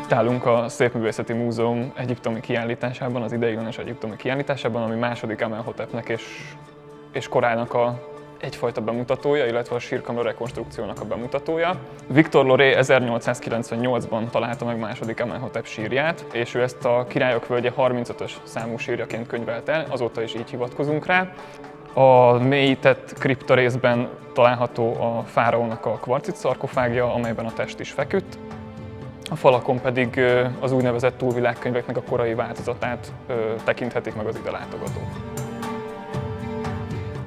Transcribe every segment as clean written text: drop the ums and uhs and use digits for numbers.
Itt állunk a Szépművészeti Múzeum egyiptomi kiállításában, az ideiglenes egyiptomi kiállításában, ami második Amenhotepnek és korának egyfajta bemutatója, illetve a sírkamra rekonstrukciónak a bemutatója. Victor Loret 1898-ban találta meg második Amenhotep sírját, és ő ezt a Királyok völgye 35-ös számú sírjaként könyvelt el, azóta is így hivatkozunk rá. A mélyített kripta részben található a fáraónak a kvarcit szarkofágja, amelyben a test is feküdt. A falakon pedig az úgynevezett túlvilágkönyveknek a korai változatát tekinthetik meg az ide látogatók.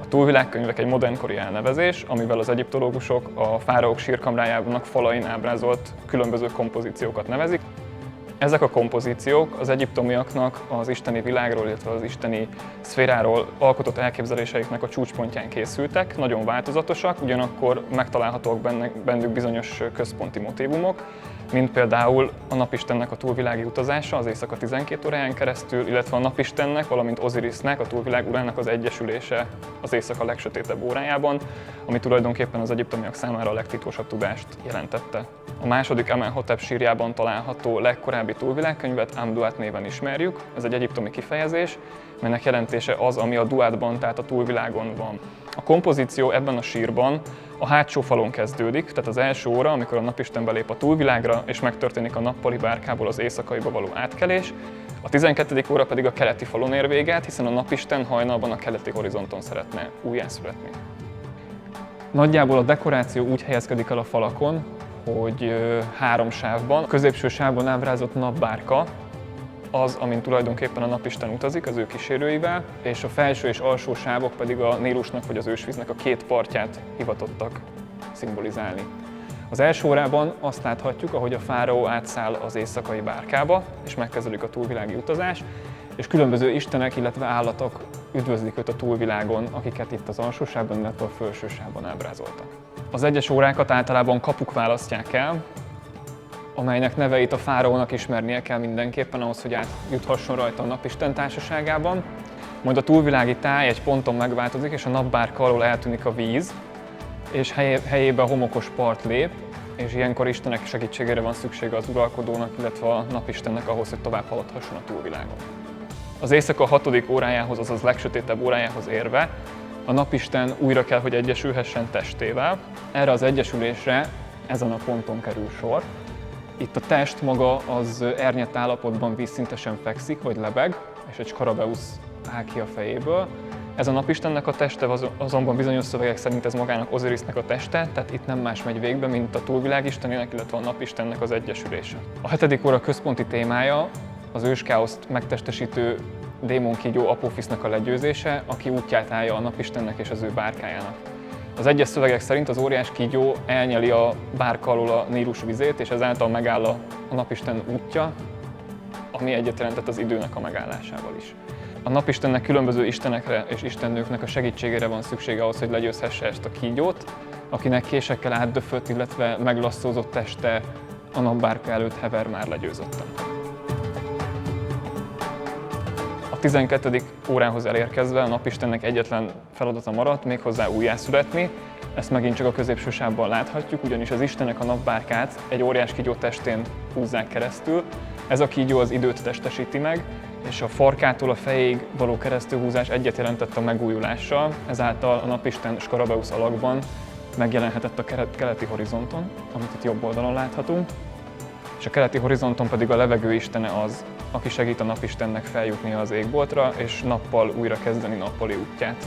A túlvilágkönyvek egy modernkori elnevezés, amivel az egyiptológusok a fáraók sírkamrájának falain ábrázolt különböző kompozíciókat nevezik. Ezek a kompozíciók az egyiptomiaknak az isteni világról, illetve az isteni szféráról alkotott elképzeléseiknek a csúcspontján készültek, nagyon változatosak, ugyanakkor megtalálhatók bennük bizonyos központi motívumok, mint például a napistennek a túlvilági utazása az éjszaka 12 óráján keresztül, illetve a napistennek, valamint Osirisnek, a túlvilág urának az egyesülése az éjszaka legsötétebb órájában, ami tulajdonképpen az egyiptomiak számára a legtitkosabb tudást jelentette. A második Amenhotep sírjában található legkorábbi túlvilágkönyvet Amduat néven ismerjük. Ez egy egyiptomi kifejezés, melynek jelentése az, ami a duátban, tehát a túlvilágon van. A kompozíció ebben a sírban a hátsó falon kezdődik, tehát az első óra, amikor a napisten belép a túlvilágra, és megtörténik a nappali bárkából az éjszakaiba való átkelés. A 12. óra pedig a keleti falon ér véget, hiszen a napisten hajnalban a keleti horizonton szeretne újjászületni. Nagyjából a dekoráció úgy helyezkedik el a falakon, hogy 3 sávban, a középső sávban ábrázolt napbárka az, amin tulajdonképpen a napisten utazik az ő kísérőivel, és a felső és alsó sávok pedig a Nílusnak vagy az ősvíznek a két partját hivatottak szimbolizálni. Az első órában azt láthatjuk, ahogy a fáraó átszáll az éjszakai bárkába, és megkezdődik a túlvilági utazás, és különböző istenek, illetve állatok üdvözlik őt a túlvilágon, akiket itt az alsó sávban, illetve a felső sávban ábrázoltak. Az egyes órákat általában kapuk választják el, amelynek neveit a fáraónak ismernie kell mindenképpen ahhoz, hogy átjuthasson rajta a napisten társaságában. Majd a túlvilági táj egy ponton megváltozik, és a napbárka alól eltűnik a víz, és helyébe a homokos part lép, és ilyenkor Istenek segítségére van szüksége az uralkodónak, illetve a napistennek ahhoz, hogy tovább haladhasson a túlvilágon. Az éjszaka 6. órájához, azaz legsötétebb órájához érve, a napisten újra kell, hogy egyesülhessen testével. Erre az egyesülésre ezen a ponton kerül sor. Itt a test maga az ernyett állapotban vízszintesen fekszik, vagy lebeg, és egy skarabeusz áll ki a fejéből. Ez a napistennek a teste, azonban bizonyos szövegek szerint ez magának Osirisnek a teste, tehát itt nem más megy végbe, mint a túlvilág istenének, illetve a napistennek az egyesülése. A 7. óra központi témája az őskáoszt megtestesítő démonkígyó Apófisznak a legyőzése, aki útját állja a napistennek és az ő bárkájának. Az egyes szövegek szerint az óriás kígyó elnyeli a bárka alól a Nílus vizét, és ezáltal megáll a napisten útja, ami egyet jelentett az időnek a megállásával is. A napistennek különböző istenekre és istennőknek a segítségére van szüksége ahhoz, hogy legyőzhesse ezt a kígyót, akinek késekkel átdöfött, illetve meglasszózott teste a napbárka előtt hever már legyőzötten. A 12. órához elérkezve a napistennek egyetlen feladata maradt, méghozzá újjászületni. Ezt megint csak a középső sávban láthatjuk, ugyanis az istenek a napbárkát egy óriás kígyó testén húzzák keresztül. Ez a kígyó az időt testesíti meg, és a farkától a fejéig való keresztülhúzás egyet jelentett a megújulással, ezáltal a napisten skarabeusz alakban megjelenhetett a keleti horizonton, amit itt jobb oldalon láthatunk, és a keleti horizonton pedig a levegő istene az, aki segít a napistennek feljutnia az égboltra, és nappal újra kezdeni nappali útját.